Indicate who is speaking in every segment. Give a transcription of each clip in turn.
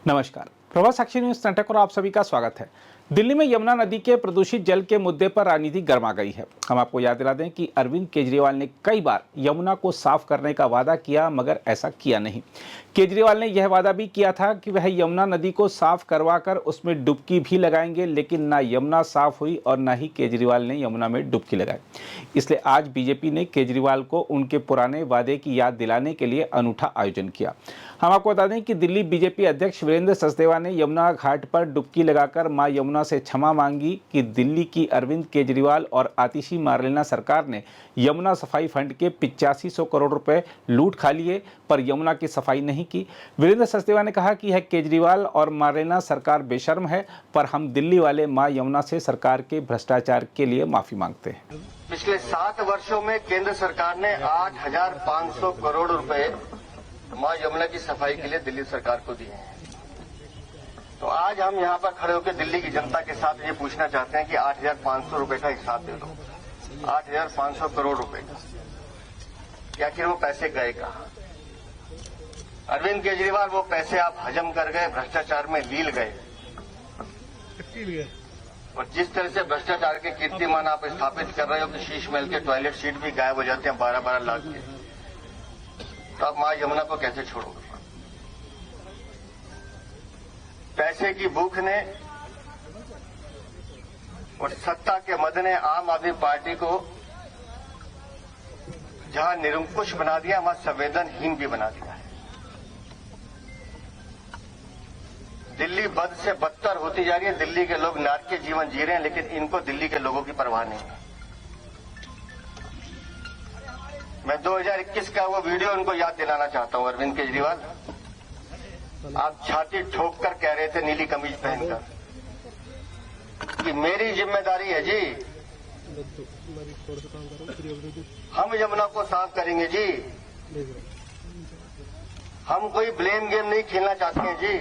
Speaker 1: नमस्कार, प्रभात साक्षी न्यूज नाटक और आप सभी का स्वागत है। दिल्ली में यमुना नदी के प्रदूषित जल के मुद्दे पर राजनीति गर्मा गई है। हम आपको याद दिला दें कि अरविंद केजरीवाल ने कई बार यमुना को साफ करने का वादा किया, मगर ऐसा किया नहीं। केजरीवाल ने यह वादा भी किया था कि वह यमुना नदी को साफ करवाकर उसमें डुबकी भी लगाएंगे, लेकिन ना यमुना साफ हुई और ना ही केजरीवाल ने यमुना में डुबकी लगाई। इसलिए आज बीजेपी ने केजरीवाल को उनके पुराने वादे की याद दिलाने के लिए अनूठा आयोजन किया। हम आपको बता दें कि दिल्ली बीजेपी अध्यक्ष वीरेंद्र सचदेवा ने यमुना घाट पर डुबकी लगाकर मां यमुना से क्षमा मांगी कि दिल्ली की अरविंद केजरीवाल और आतिशी मार्लेना सरकार ने यमुना सफाई फंड के 8500 करोड़ रुपए लूट खा लिए, पर यमुना की सफाई नहीं की। वीरेंद्र सचदेवा ने कहा कि यह केजरीवाल और मार्लेना सरकार बेशर्म है, पर हम दिल्ली वाले मां यमुना से सरकार के भ्रष्टाचार के लिए माफी मांगते हैं।
Speaker 2: पिछले 7 वर्षों में केंद्र सरकार ने 8500 करोड़ रुपए मां यमुना की सफाई के लिए दिल्ली सरकार को दिए हैं। तो आज हम यहाँ पर खड़े होकर दिल्ली की जनता के साथ ये पूछना चाहते हैं कि 8500 रुपए का हिसाब दे दो। 8500 करोड़ रुपए का, या फिर वो पैसे गए कहाँ? अरविंद केजरीवाल, वो पैसे आप हजम कर गए, भ्रष्टाचार में लील गए। और जिस तरह से भ्रष्टाचार के कीर्तिमान आप स्थापित कर रहे हो कि शीश महल के टॉयलेट सीट भी गायब हो जाते हैं 12-12 लाख के, तो आप मां यमुना को कैसे छोड़ोगे? पैसे की भूख ने और सत्ता के मद ने आम आदमी पार्टी को जहां निरंकुश बना दिया, वहां संवेदनहीन भी बना दिया है। दिल्ली बद से बदतर होती जा रही है। दिल्ली के लोग नाटकीय जीवन जी रहे हैं, लेकिन इनको दिल्ली के लोगों की परवाह नहीं है। मैं 2021 का वो वीडियो उनको याद दिलाना चाहता हूं। अरविंद केजरीवाल, आप छाती ठोक कर कह रहे थे नीली कमीज पहनकर कि मेरी जिम्मेदारी है जी, हम यमुना को साफ करेंगे जी, हम कोई ब्लेम गेम नहीं खेलना चाहते हैं जी,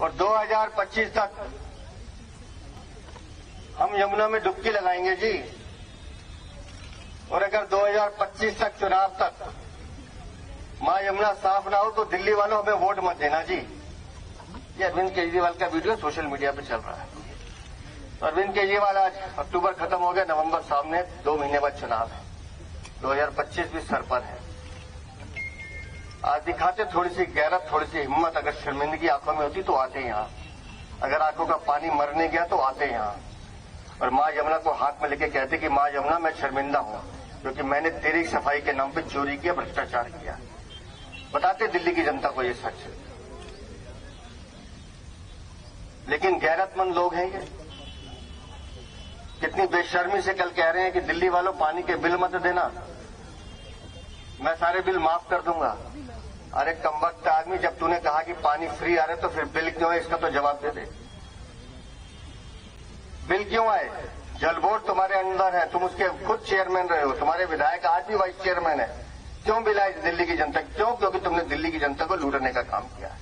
Speaker 2: और 2025 तक हम यमुना में डुबकी लगाएंगे जी। और अगर 2025 तक चुनाव तक मां यमुना साफ ना हो तो दिल्ली वालों हमें वोट मत देना जी। ये अरविंद केजरीवाल का वीडियो सोशल मीडिया पर चल रहा है। तो अरविंद केजरीवाल, आज अक्टूबर खत्म हो गया, नवंबर सामने, 2 महीने बाद चुनाव है, 2025 भी सर पर है। आज दिखाते थोड़ी सी गैरत, थोड़ी सी हिम्मत। अगर शर्मिंदगी आंखों में होती तो आते यहाँ, अगर आंखों का पानी मरने गया तो आते यहाँ और मां यमुना को हाथ में लेके कहते कि मां यमुना, मैं शर्मिंदा हूं क्योंकि मैंने तेरी सफाई के नाम पे चोरी किया, भ्रष्टाचार किया। बताते दिल्ली की जनता को ये सच है। लेकिन गैरतमंद लोग हैं ये। कितनी बेशर्मी से कल कह रहे हैं कि दिल्ली वालों पानी के बिल मत देना, मैं सारे बिल माफ कर दूंगा। अरे कमबख्त आदमी, जब तूने कहा कि पानी फ्री आ रहा है तो फिर बिल क्यों है, इसका तो जवाब दे दे। बिल क्यों आए? जल बोर्ड तुम्हारे अंदर है, तुम उसके खुद चेयरमैन रहे हो, तुम्हारे विधायक आज भी वाइस चेयरमैन है। क्यों बिल आए दिल्ली की जनता? क्यों? क्योंकि तुमने दिल्ली की जनता को लूटने का काम किया है।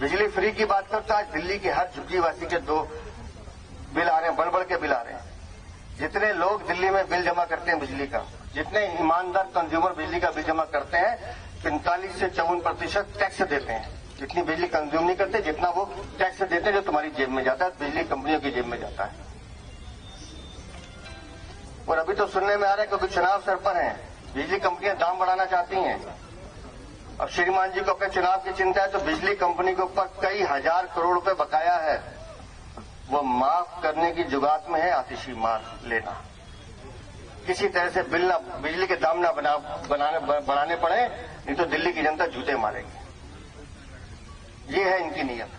Speaker 2: बिजली फ्री की बात करता, आज दिल्ली के हर झुग्गीवासी के 2 बिल आ रहे हैं, बड़ के बिल आ रहे हैं। जितने लोग दिल्ली में बिल जमा करते हैं बिजली का, जितने ईमानदार कंज्यूमर बिजली का बिल जमा करते हैं, 45 से 54% टैक्स देते हैं। जितनी बिजली कंज्यूम नहीं करते, जितना वो टैक्स देते हैं, जो तुम्हारी जेब में जाता है, बिजली कंपनियों की जेब में जाता है। और अभी तो सुनने में आ रहा है क्योंकि चुनाव सर पर है, बिजली कंपनियां दाम बढ़ाना चाहती हैं। अब श्रीमान जी को अपने चुनाव की चिंता है, तो बिजली कंपनी के ऊपर कई हजार करोड़ रुपए बकाया है, वो माफ करने की जुगात में है। आतिशी मार लेना, किसी तरह से बिल ना, बिजली के दाम ना बढ़ाने पड़े, नहीं तो दिल्ली की जनता जूते मारेगी। ये है इनकी नीयत।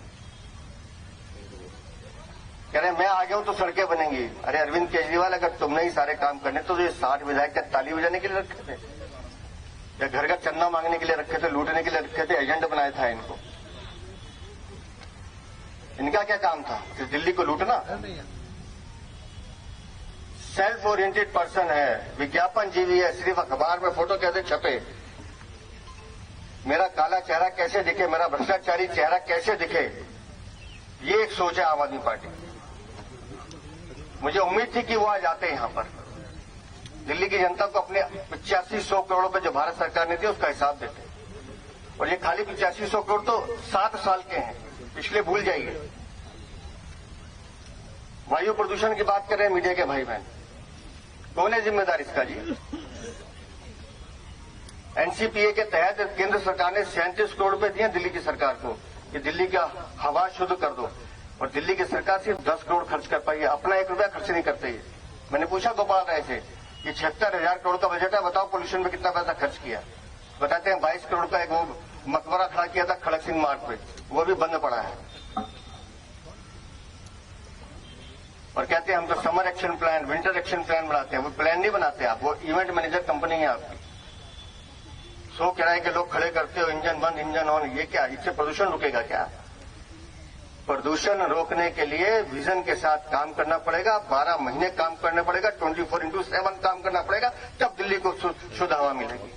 Speaker 2: कह रहे मैं आ गया हूं तो सड़कें बनेंगी। अरे अरविंद केजरीवाल, अगर तुमने ही सारे काम करने तो ये 60 विधायक क्या ताली बजाने के लिए रखे थे, या घर का चंदा मांगने के लिए रखे थे, लूटने के लिए रखे थे? एजेंट बनाया था इनको। इनका क्या काम था? सिर्फ दिल्ली को लूटना। सेल्फ ओरिएंटेड पर्सन है, विज्ञापन जीवी है, सिर्फ अखबार में फोटो कैसे छपे, मेरा काला चेहरा कैसे दिखे, मेरा भ्रष्टाचारी चेहरा कैसे दिखे, ये एक सोच है आम आदमी पार्टी। मुझे उम्मीद थी कि वो आज आते यहां पर, दिल्ली की जनता को अपने 8500 करोड़ रुपए जो भारत सरकार ने दिए उसका हिसाब देते। और ये खाली 8500 करोड़ तो 7 साल के हैं, पिछले भूल जाइए। वायु प्रदूषण की बात कर रहे हैं मीडिया के भाई बहन, कौन है जिम्मेदार इसका जी? एनसीपीए के तहत केंद्र सरकार ने 37 करोड़ रुपए दिए दिल्ली की सरकार को कि दिल्ली का हवा शुद्ध कर दो, और दिल्ली की सरकार सिर्फ 10 करोड़ खर्च कर पाई है, अपना 1 रुपया खर्च नहीं करते है। मैंने पूछा गोपाल राय से कि 76,000 करोड़ का बजट है, बताओ पोल्यूशन में कितना पैसा खर्च किया? बताते हैं 22 करोड़ का एक वो मकबरा खड़ा किया था खड़क सिंह मार्ग पे, वो भी बंद पड़ा है। और कहते हैं हम तो summer action plan, winter action plan बनाते हैं। वो प्लान नहीं बनाते आप, वो इवेंट मैनेजर कंपनी है आपकी। 100 किराए के लोग खड़े करते हो, इंजन बंद इंजन ऑन, ये क्या? इससे प्रदूषण रुकेगा क्या? प्रदूषण रोकने के लिए विजन के साथ काम करना पड़ेगा, 12 महीने काम करना पड़ेगा, 24/7 काम करना पड़ेगा, तब दिल्ली को शुद्ध हवा मिलेगी।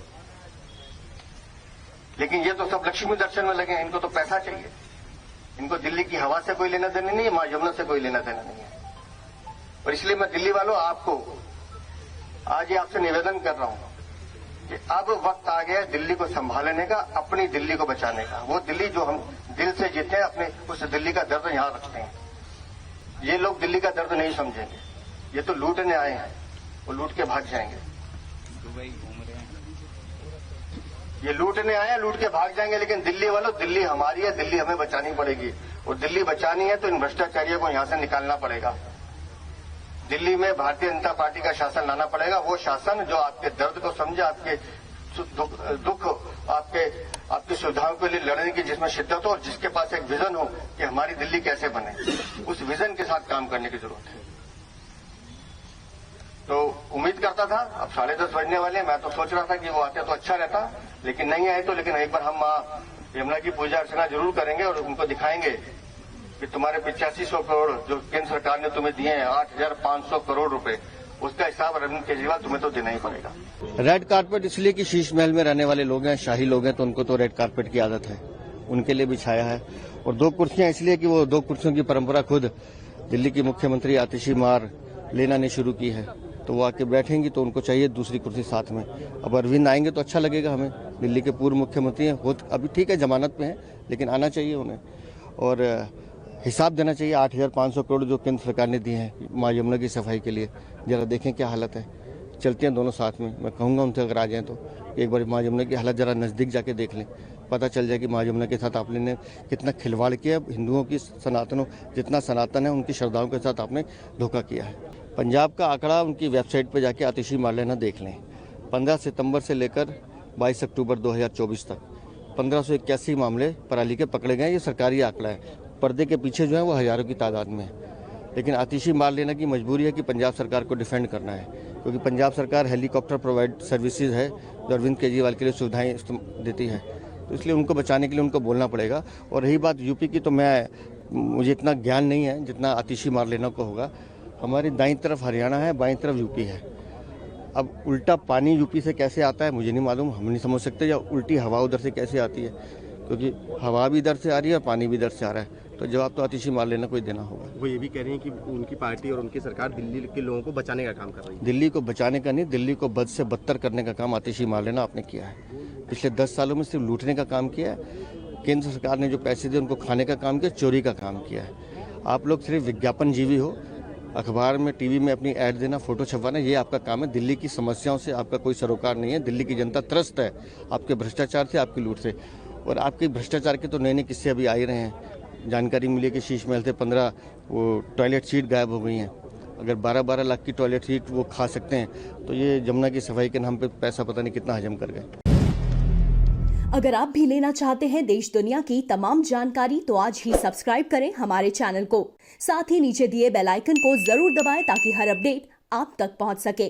Speaker 2: लेकिन ये तो सब लक्ष्मी दर्शन में लगे हैं, इनको तो पैसा चाहिए। इनको दिल्ली की हवा से कोई लेना देना नहीं है, मां यमुना से कोई लेना देना नहीं है। और इसलिए मैं दिल्ली वालों आपको आज ये आपसे निवेदन कर रहा हूं कि अब वक्त आ गया दिल्ली को संभालने का, अपनी दिल्ली को बचाने का। वो दिल्ली जो हम दिल से जीते हैं, अपने उस दिल्ली का दर्द यहां रखते हैं। ये लोग दिल्ली का दर्द नहीं समझेंगे, ये तो लूटने आए हैं, वो लूट के भाग जाएंगे।
Speaker 3: दुबई घूम रहे हैं,
Speaker 2: ये लूटने आए हैं, लूट के भाग जाएंगे। लेकिन दिल्ली वालों, दिल्ली हमारी है, दिल्ली हमें बचानी पड़ेगी। और दिल्ली बचानी है तो इन भ्रष्टाचारियों को यहां से निकालना पड़ेगा। दिल्ली में भारतीय जनता पार्टी का शासन लाना पड़ेगा, वो शासन जो आपके दर्द को समझे, आपके दुख, आपकी सुविधाओं के लिए लड़ने की जिसमें शिद्दत हो, और जिसके पास एक विजन हो कि हमारी दिल्ली कैसे बने, उस विजन के साथ काम करने की जरूरत है। तो उम्मीद करता था, अब 10:30 बजने वाले हैं, मैं तो सोच रहा था कि वो आते तो अच्छा रहता, लेकिन नहीं आए तो। लेकिन एक बार हम मां यमुना की पूजा अर्चना जरूर करेंगे और उनको दिखाएंगे कि तुम्हारे 8500 करोड़ जो केंद्र सरकार ने तुम्हें दिए हैं, 8,500 करोड़ रुपए, उसका हिसाब अरविंद केजरीवाल तुम्हें तो देना ही पड़ेगा।
Speaker 4: रेड कारपेट इसलिए कि शीश महल में रहने वाले लोग हैं, शाही लोग हैं, तो उनको तो रेड कारपेट की आदत है, उनके लिए बिछाया है। और 2 कुर्सियां इसलिए कि वो 2 कुर्सियों की परंपरा खुद दिल्ली की मुख्यमंत्री आतिशी मार लेना ने शुरू की है, तो वो आके बैठेंगी तो उनको चाहिए दूसरी कुर्सी साथ में। अब अरविंद आएंगे तो अच्छा लगेगा हमें, दिल्ली के पूर्व मुख्यमंत्री हैं, खुद अभी ठीक है जमानत पे हैं, लेकिन आना चाहिए उन्हें और हिसाब देना चाहिए। 8,500 करोड़ जो केंद्र सरकार ने दिए हैं मां यमुना की सफाई के लिए, जरा देखें क्या हालत है। चलते हैं दोनों साथ में, मैं कहूँगा उनसे अगर आ जाएं तो एक बार मां यमुना की हालत जरा नज़दीक जाके देख लें, पता चल जाए कि मां यमुना के साथ आपने कितना खिलवाड़ किया। हिंदुओं की जितना सनातन है उनकी श्रद्धाओं के साथ आपने धोखा किया है। पंजाब का आंकड़ा उनकी वेबसाइट पर जाके आतिशी मार लेना देख लें। 15 सितंबर से लेकर 22 अक्टूबर 2024 तक 1581 मामले पराली के पकड़े गए, ये सरकारी आंकड़ा है। पर्दे के पीछे जो है वो हजारों की तादाद में है, लेकिन आतिशी मार लेने की मजबूरी है कि पंजाब सरकार को डिफेंड करना है, क्योंकि पंजाब सरकार हेलीकॉप्टर प्रोवाइड सर्विसेज है जो अरविंद केजरीवाल के लिए सुविधाएं देती है, तो इसलिए उनको बचाने के लिए उनको बोलना पड़ेगा। और रही बात यूपी की, तो मुझे इतना ज्ञान नहीं है जितना आतिशी मार लेना को होगा। हमारी दाईं तरफ हरियाणा है, बाईं तरफ यूपी है। अब उल्टा पानी यूपी से कैसे आता है मुझे नहीं मालूम, हम नहीं समझ सकते, या उल्टी हवा उधर से कैसे आती है, क्योंकि हवा भी इधर से आ रही है और पानी भी इधर से आ रहा है, तो जवाब तो आतिशी मार लेना कोई देना होगा।
Speaker 5: वो ये भी कह रहे हैं कि उनकी पार्टी और उनकी सरकार दिल्ली के लोगों को बचाने का काम कर रही है।
Speaker 4: दिल्ली को बचाने का नहीं, दिल्ली को बद से बदतर करने का काम आतिशी मार लेना आपने किया है। पिछले 10 सालों में सिर्फ लूटने का काम किया है। केंद्र सरकार ने जो पैसे दिए उनको खाने का काम किया, चोरी का काम किया है। आप लोग सिर्फ विज्ञापन जीवी हो, अखबार में टीवी में अपनी ऐड देना, फोटो छपवाना, ये आपका काम है। दिल्ली की समस्याओं से आपका कोई सरोकार नहीं है। दिल्ली की जनता त्रस्त है आपके भ्रष्टाचार से, आपकी लूट से। और आपके भ्रष्टाचार के तो नए नए किस्से अभी आ ही रहे हैं। जानकारी मिली कि शीश महल से 15 वो टॉयलेट सीट गायब हो गई हैं। अगर 12-12 लाख की टॉयलेट सीट वो खा सकते हैं, तो ये यमुना की सफाई के नाम पे पैसा पता नहीं कितना हजम कर गए।
Speaker 6: अगर आप भी लेना चाहते हैं देश दुनिया की तमाम जानकारी, तो आज ही सब्सक्राइब करें हमारे चैनल को। साथ ही नीचे दिए बेल आइकन को जरूर दबाएं ताकि हर अपडेट आप तक पहुंच सके।